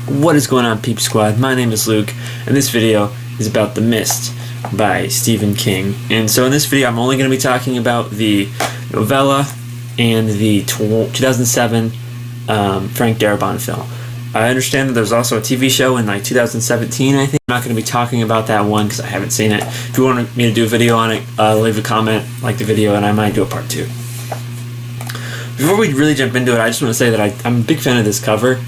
What is going on, Peep Squad? My name is Luke, and this video is about The Mist by Stephen King. And so in this video, I'm only going to be talking about the novella and the 2007 Frank Darabont film. I understand that there's also a TV show in like 2017, I think. I'm not going to be talking about that one because I haven't seen it. If you want me to do a video on it, leave a comment, like the video, and I might do a part 2. Before we really jump into it, I just want to say that I'm a big fan of this cover.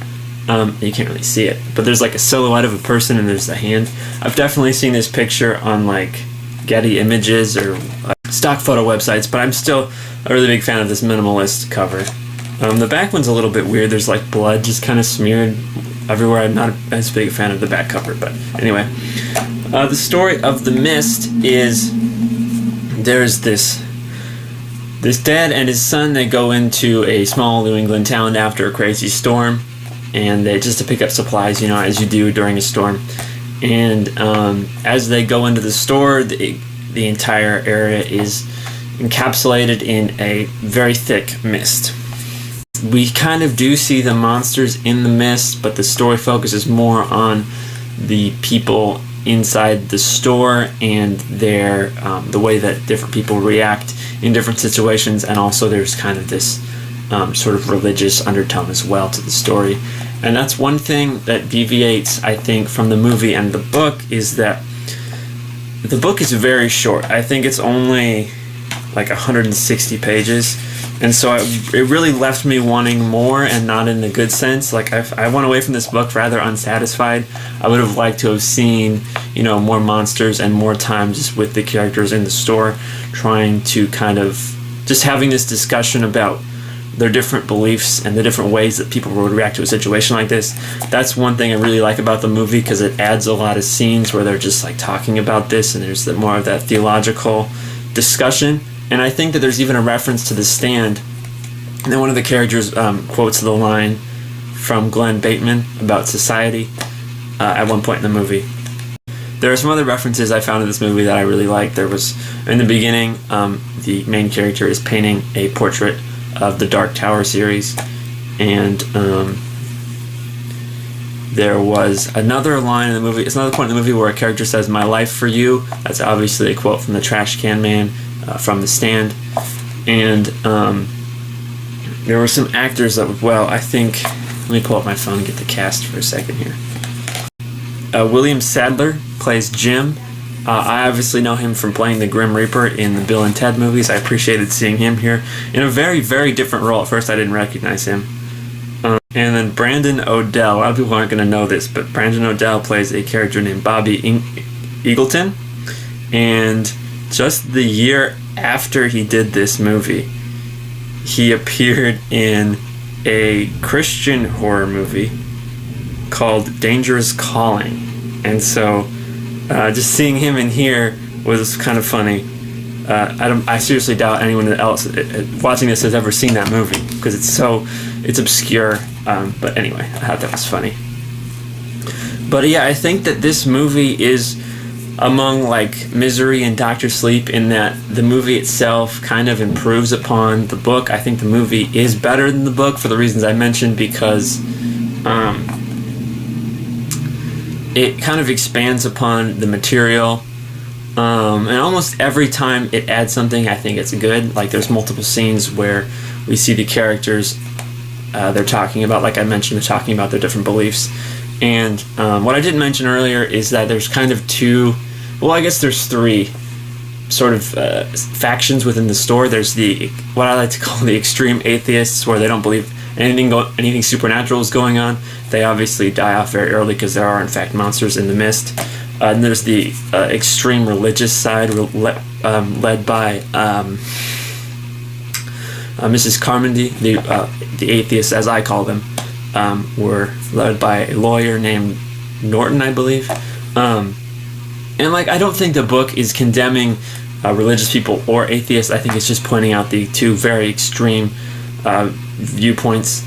You can't really see it, but there's like a silhouette of a person and there's the hand. I've definitely seen this picture on like Getty Images or stock photo websites, but I'm still a really big fan of this minimalist cover. The back one's a little bit weird. There's like blood just kind of smeared everywhere. I'm not as big a fan of the back cover, but anyway. The story of The Mist is there's this dad and his son. They go into a small New England town after a crazy storm, and they just to pick up supplies, you know, as you do during a storm. And as they go into the store, the entire area is encapsulated in a very thick mist. We kind of do see the monsters in the mist, but the story focuses more on the people inside the store and their the way that different people react in different situations, and also there's kind of this sort of religious undertone as well to the story. And that's one thing that deviates, I think, from the movie and the book, is that the book is very short. I think it's only like 160 pages, and so it really left me wanting more, and not in the good sense. Like I went away from this book rather unsatisfied. I would have liked to have seen, you know, more monsters and more time just with the characters in the store, trying to kind of just having this discussion about their different beliefs and the different ways that people would react to a situation like this. That's one thing I really like about the movie, because it adds a lot of scenes where they're just like talking about this, and there's more of that theological discussion. And I think that there's even a reference to The Stand, and then one of the characters quotes the line from Glenn Bateman about society at one point in the movie. There are some other references I found in this movie that I really liked. There was, in the beginning, the main character is painting a portrait of the Dark Tower series, and there was another line in the movie. It's another point in the movie where a character says, "My life for you." That's obviously a quote from the Trash Can Man from The Stand. And there were some actors that, well, I think, let me pull up my phone and get the cast for a second here. William Sadler plays Jim. I obviously know him from playing the Grim Reaper in the Bill and Ted movies. I appreciated seeing him here in a very, very different role. At first I didn't recognize him. And then Brandon Odell. A lot of people aren't going to know this, but Brandon Odell plays a character named Bobby Eagleton. And just the year after he did this movie, he appeared in a Christian horror movie called Dangerous Calling. And so just seeing him in here was kind of funny. I seriously doubt anyone else watching this has ever seen that movie, because it's obscure. But anyway, I thought that was funny. But yeah, I think that this movie is among like Misery and Doctor Sleep in that the movie itself kind of improves upon the book. I think the movie is better than the book for the reasons I mentioned, because it kind of expands upon the material, and almost every time it adds something, I think it's good. Like there's multiple scenes where we see the characters, they're talking about, like I mentioned, they're talking about their different beliefs. And what I didn't mention earlier is that there's kind of there's three sort of factions within the store. There's what I like to call the extreme atheists, where they don't believe anything supernatural is going on. They obviously die off very early because there are in fact monsters in the mist. And there's the extreme religious side, led by Mrs. Carmody. The atheists, as I call them, were led by a lawyer named Norton, I believe. And like, I don't think the book is condemning religious people or atheists. I think it's just pointing out the two very extreme viewpoints.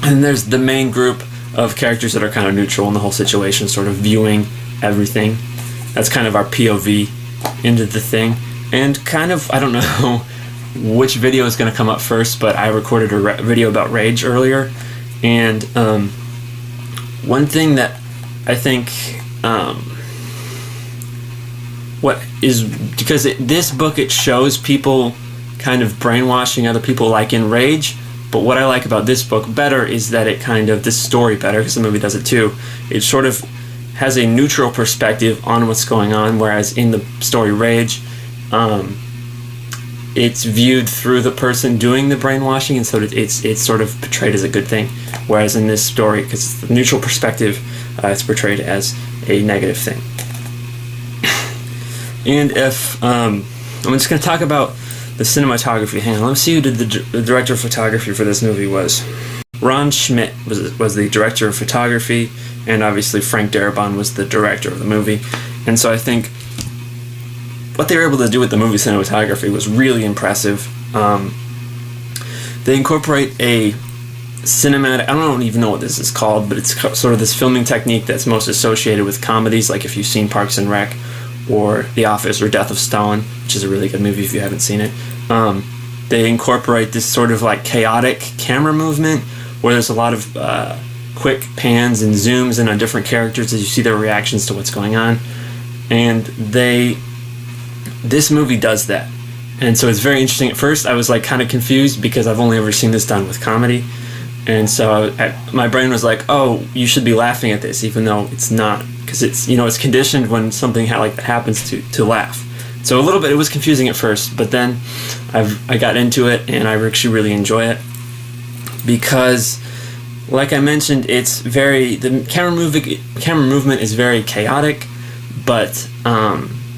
And there's the main group of characters that are kind of neutral in the whole situation, sort of viewing everything. That's kind of our POV into the thing. And kind of, I don't know which video is going to come up first, but I recorded a video about rage earlier, and one thing that I think what is because this book, it shows people kind of brainwashing other people like in Rage, but what I like about this book better is that it kind of, this story better, because the movie does it too, it sort of has a neutral perspective on what's going on, whereas in the story Rage, it's viewed through the person doing the brainwashing, and so it's sort of portrayed as a good thing, whereas in this story, because it's the neutral perspective, it's portrayed as a negative thing. And if I'm just going to talk about the cinematography. Hang on, let me see who did the director of photography for this movie was. Ron Schmidt was the director of photography, and obviously Frank Darabont was the director of the movie. And so I think what they were able to do with the movie cinematography was really impressive. They incorporate a cinematic, I don't even know what this is called, but it's sort of this filming technique that's most associated with comedies, like if you've seen Parks and Rec, or The Office, or Death of Stalin, which is a really good movie if you haven't seen it. They incorporate this sort of like chaotic camera movement where there's a lot of quick pans and zooms in on different characters as you see their reactions to what's going on. And this movie does that. And so it's very interesting. At first I was like kind of confused because I've only ever seen this done with comedy. And so my brain was like, oh, you should be laughing at this, even though it's not, because it's, it's conditioned when something like that happens to laugh. So a little bit, it was confusing at first, but then I got into it, and I actually really enjoy it because, like I mentioned, the camera movement is very chaotic, but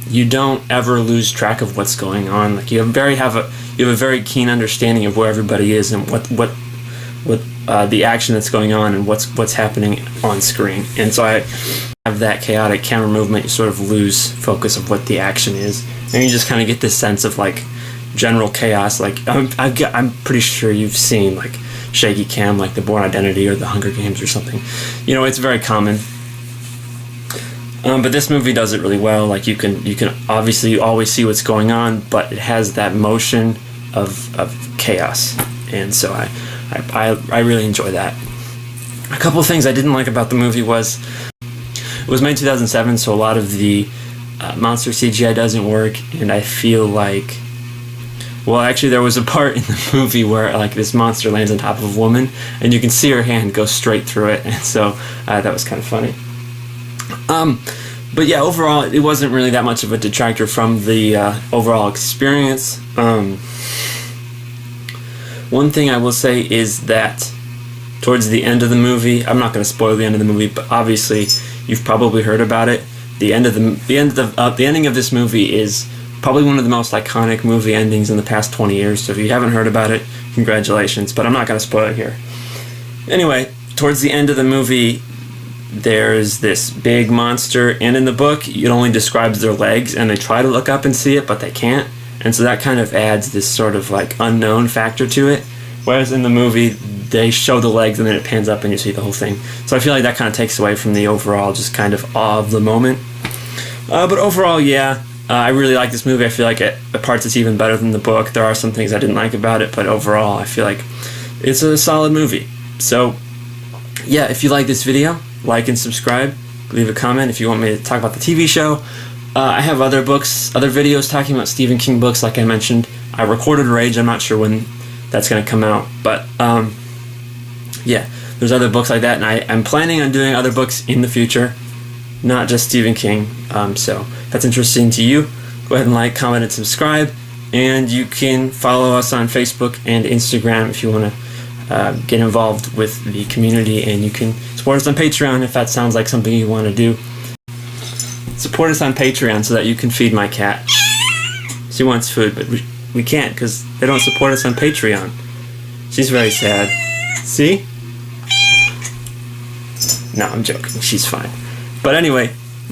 you don't ever lose track of what's going on. Like you have a very keen understanding of where everybody is and what the action that's going on and what's happening on screen. And so I have that chaotic camera movement. You sort of lose focus of what the action is, and you just kind of get this sense of like general chaos. Like I'm pretty sure you've seen like shaky cam, like The Bourne Identity or The Hunger Games or something. It's very common. But this movie does it really well. Like you can obviously always see what's going on, but it has that motion of chaos, and so I really enjoy that. A couple of things I didn't like about the movie was it was made in 2007, so a lot of the monster CGI doesn't work, and I feel like, well, actually there was a part in the movie where like this monster lands on top of a woman, and you can see her hand go straight through it, and so that was kind of funny. But yeah, overall it wasn't really that much of a detractor from the overall experience. One thing I will say is that towards the end of the movie, I'm not going to spoil the end of the movie, but obviously you've probably heard about it. The ending of this movie is probably one of the most iconic movie endings in the past 20 years. So if you haven't heard about it, congratulations. But I'm not going to spoil it here. Anyway, towards the end of the movie, there's this big monster, and in the book, it only describes their legs, and they try to look up and see it, but they can't. And so that kind of adds this sort of like unknown factor to it. Whereas in the movie, they show the legs and then it pans up and you see the whole thing. So I feel like that kind of takes away from the overall just kind of awe of the moment. But overall, yeah, I really like this movie. I feel like at parts it's even better than the book. There are some things I didn't like about it, but overall I feel like it's a solid movie. So yeah, if you like this video, like and subscribe. Leave a comment if you want me to talk about the TV show. I have other videos talking about Stephen King books, like I mentioned. I recorded Rage. I'm not sure when that's going to come out, but yeah, there's other books like that, and I'm planning on doing other books in the future, not just Stephen King. So if that's interesting to you, go ahead and like, comment, and subscribe, and you can follow us on Facebook and Instagram if you want to get involved with the community, and you can support us on Patreon if that sounds like something you want to do. Support us on Patreon so that you can feed my cat. She wants food, but we can't because they don't support us on Patreon. She's very sad. See? No, I'm joking. She's fine. But anyway,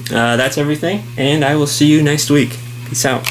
that's everything, and I will see you next week. Peace out.